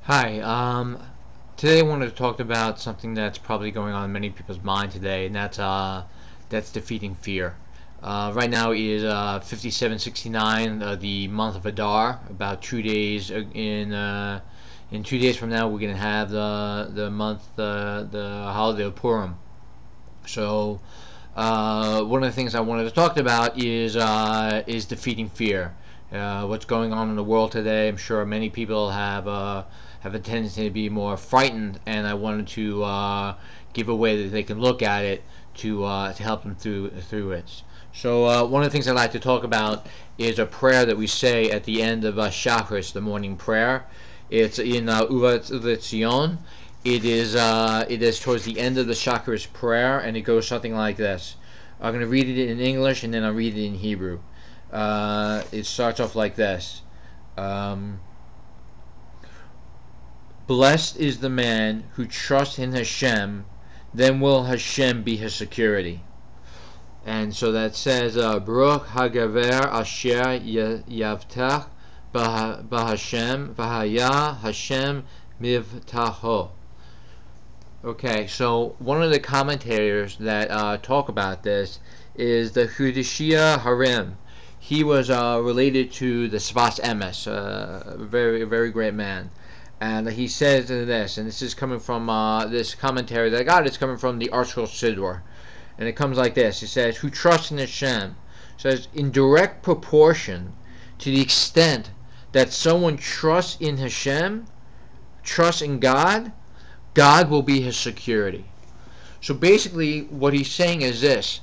Hi, today I wanted to talk about something that's probably going on in many people's mind today, and that's defeating fear. Right now is 5769, the month of Adar. About 2 days in 2 days from now, we're gonna have the holiday of Purim. So, one of the things I wanted to talk about is defeating fear. What's going on in the world today? I'm sure many people have a tendency to be more frightened, and I wanted to give a way that they can look at it to help them through it. So one of the things I'd like to talk about is a prayer that we say at the end of Shacharis, the morning prayer. It's in Uvat Zion. It is towards the end of the Shacharis prayer, and it goes something like this. I'm going to read it in English, and then I'll read it in Hebrew. It starts off like this. Blessed is the man who trusts in Hashem, then will Hashem be his security. And so that says, Baruch hagaver asher yavtach b'Hashem v'haya Hashem mivtaho. Okay, so one of the commentators that talk about this is the Chudashia Harim. He was related to the Sfas Emes, a very great man. And he says this, and this is coming from this commentary that I got. It's coming from the Archel Siddur, and it comes like this. He says, "Who trusts in Hashem?" Says, in direct proportion to the extent that someone trusts in Hashem, trusts in God, God will be his security. So basically, what he's saying is this: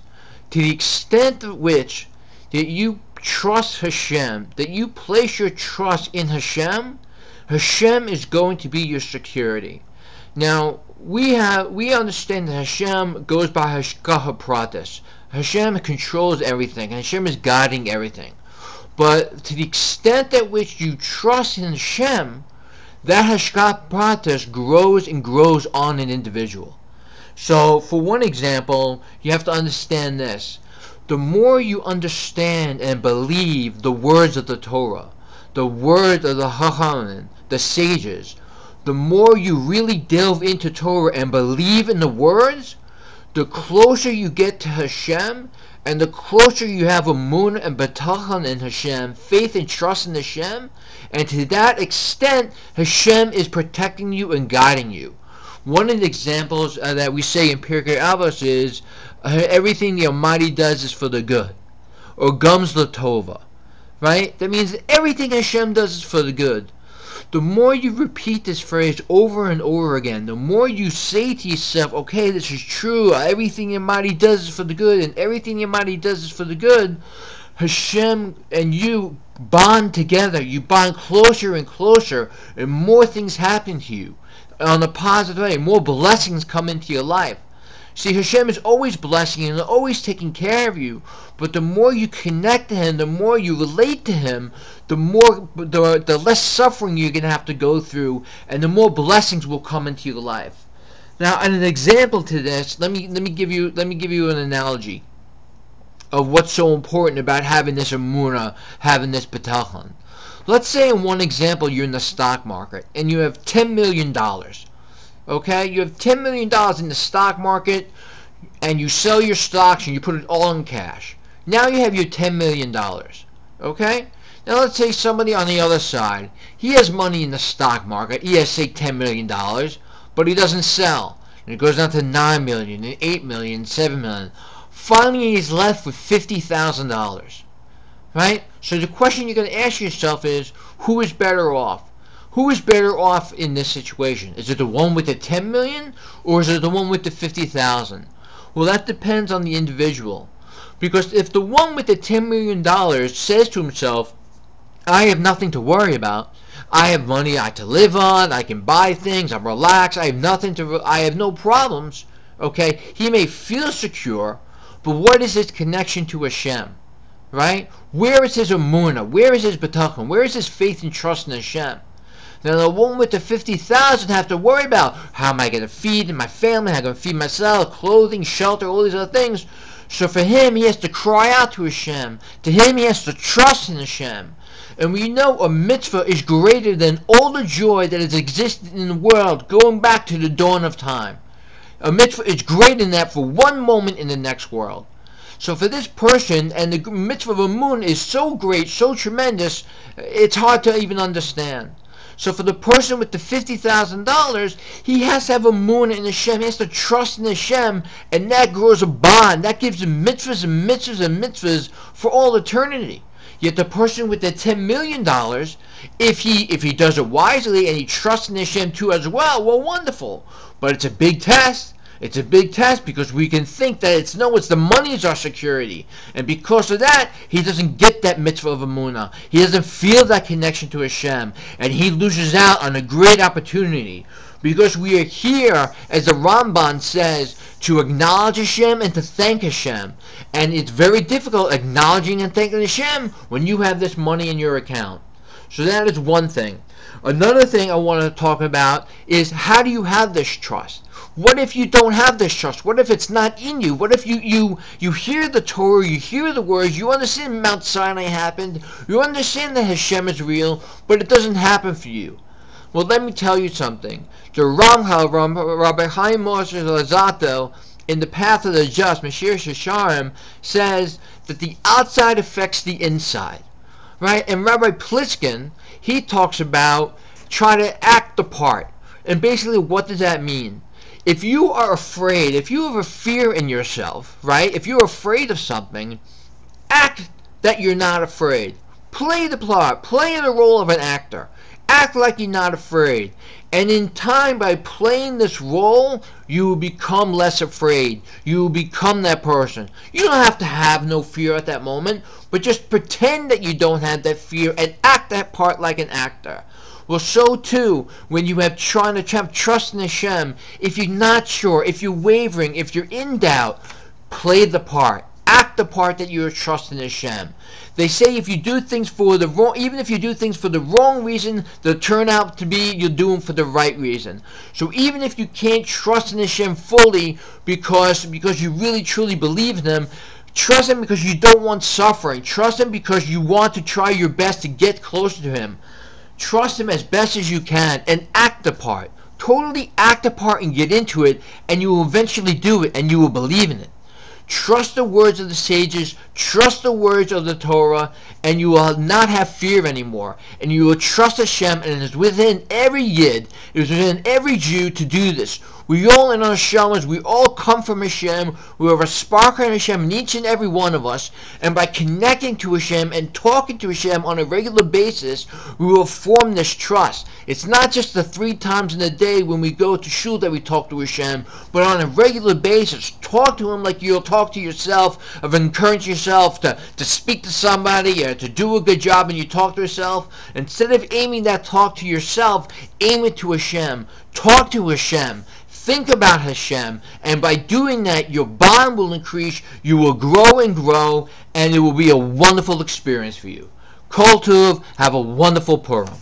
to the extent of which that you trust Hashem, that you place your trust in Hashem, Hashem is going to be your security. Now, we understand that Hashem goes by Hashgacha Pratis. Hashem controls everything, and Hashem is guiding everything. But to the extent at which you trust in Hashem, that Hashgacha Pratis grows and grows on an individual. So, for one example, you have to understand this. The more you understand and believe the words of the Torah, the words of the Chachamim, the sages, the more you really delve into Torah and believe in the words, the closer you get to Hashem, and the closer you have emunah and betachon in Hashem, faith and trust in Hashem, and to that extent, Hashem is protecting you and guiding you. One of the examples that we say in Pirkei Avos is, everything the Almighty does is for the good, or gums latova. Right? That means that everything Hashem does is for the good. The more you repeat this phrase over and over again, the more you say to yourself, okay, this is true, everything the Almighty does is for the good, and everything the Almighty does is for the good, Hashem and you bond together. You bond closer and closer, and more things happen to you on a positive way. More blessings come into your life. See, Hashem is always blessing you and always taking care of you. But the more you connect to Him, the more you relate to Him, the less suffering you're going to have to go through, and the more blessings will come into your life. Now, and an example to this, let me give you an analogy of what's so important about having this emunah, having this betachon. Let's say in one example you're in the stock market and you have $10 million. Okay, you have $10 million in the stock market, and you sell your stocks and you put it all in cash. Now you have your $10 million. Okay? Now let's say somebody on the other side, he has money in the stock market. He has, say, $10 million, but he doesn't sell. And it goes down to $9 million, and $8 million, $7 million. Finally, he's left with $50,000. Right? So the question you're going to ask yourself is, who is better off? Who is better off in this situation? Is it the one with the 10 million, or is it the one with the 50,000? Well, that depends on the individual. Because if the one with the $10 million says to himself, I have nothing to worry about, I have money to live on, I can buy things, I'm relaxed, I have no problems, okay, he may feel secure, but what is his connection to Hashem? Right? Where is his emunah? Where is his betachon? Where is his faith and trust in Hashem? Now the one with the 50,000 have to worry about, how am I going to feed my family, how am I going to feed myself, clothing, shelter, all these other things. So for him, he has to cry out to Hashem. To him, he has to trust in Hashem. And we know a mitzvah is greater than all the joy that has existed in the world going back to the dawn of time. A mitzvah is greater than that for one moment in the next world. So for this person, and the mitzvah of Amun is so great, so tremendous, it's hard to even understand. So for the person with the $50,000, he has to have Amun in Hashem. He has to trust in Hashem, and that grows a bond. That gives him mitzvahs and mitzvahs and mitzvahs for all eternity. Yet the person with the $10 million, if he does it wisely and he trusts in Hashem too as well, wonderful. But it's a big test. It's a big test because we can think that it's the money is our security. And because of that, he doesn't get that mitzvah of Amunah. He doesn't feel that connection to Hashem. And he loses out on a great opportunity. Because we are here, as the Ramban says, to acknowledge Hashem and to thank Hashem. And it's very difficult acknowledging and thanking Hashem when you have this money in your account. So that is one thing. Another thing I want to talk about is, how do you have this trust? What if you don't have this trust? What if it's not in you? What if you hear the Torah, you hear the words, you understand Mount Sinai happened, you understand that Hashem is real, but it doesn't happen for you? Well, let me tell you something. The Ramchal, Rabbi Chaim Moshe Lazato, in the Path of the Just, Mashir Shasharim, says that the outside affects the inside. Right? And Rabbi Pliskin, he talks about try to act the part. And basically, what does that mean? If you are afraid, if you have a fear in yourself, right? If you're afraid of something, act that you're not afraid. Play the part. Play the role of an actor. Act like you're not afraid. And in time, by playing this role, you will become less afraid. You will become that person. You don't have to have no fear at that moment, but just pretend that you don't have that fear and act that part like an actor. Well, so too, when you have trying to have trust in Hashem, if you're not sure, if you're wavering, if you're in doubt, play the part. Act the part that you're trusting Hashem. They say if you do things for the wrong, even if you do things for the wrong reason, they'll turn out to be you're doing for the right reason. So even if you can't trust in Hashem fully because you really truly believe in Him, trust Him because you don't want suffering. Trust Him because you want to try your best to get closer to Him. Trust Him as best as you can and act the part. Totally act the part and get into it, and you will eventually do it and you will believe in it. Trust the words of the sages, trust the words of the Torah, and you will not have fear anymore. And you will trust Hashem, and it is within every Yid, it is within every Jew to do this. We all in our shamas, we all come from Hashem, we have a spark in Hashem in each and every one of us, and by connecting to Hashem and talking to Hashem on a regular basis, we will form this trust. It's not just the 3 times in a day when we go to shul that we talk to Hashem, but on a regular basis. Talk to Him like you'll talk to yourself, of encouraging yourself to speak to somebody or to do a good job, and you talk to yourself. Instead of aiming that talk to yourself, aim it to Hashem. Talk to Hashem. Think about Hashem, and by doing that, your bond will increase, you will grow and grow, and it will be a wonderful experience for you. Kol Tuv, have a wonderful Purim.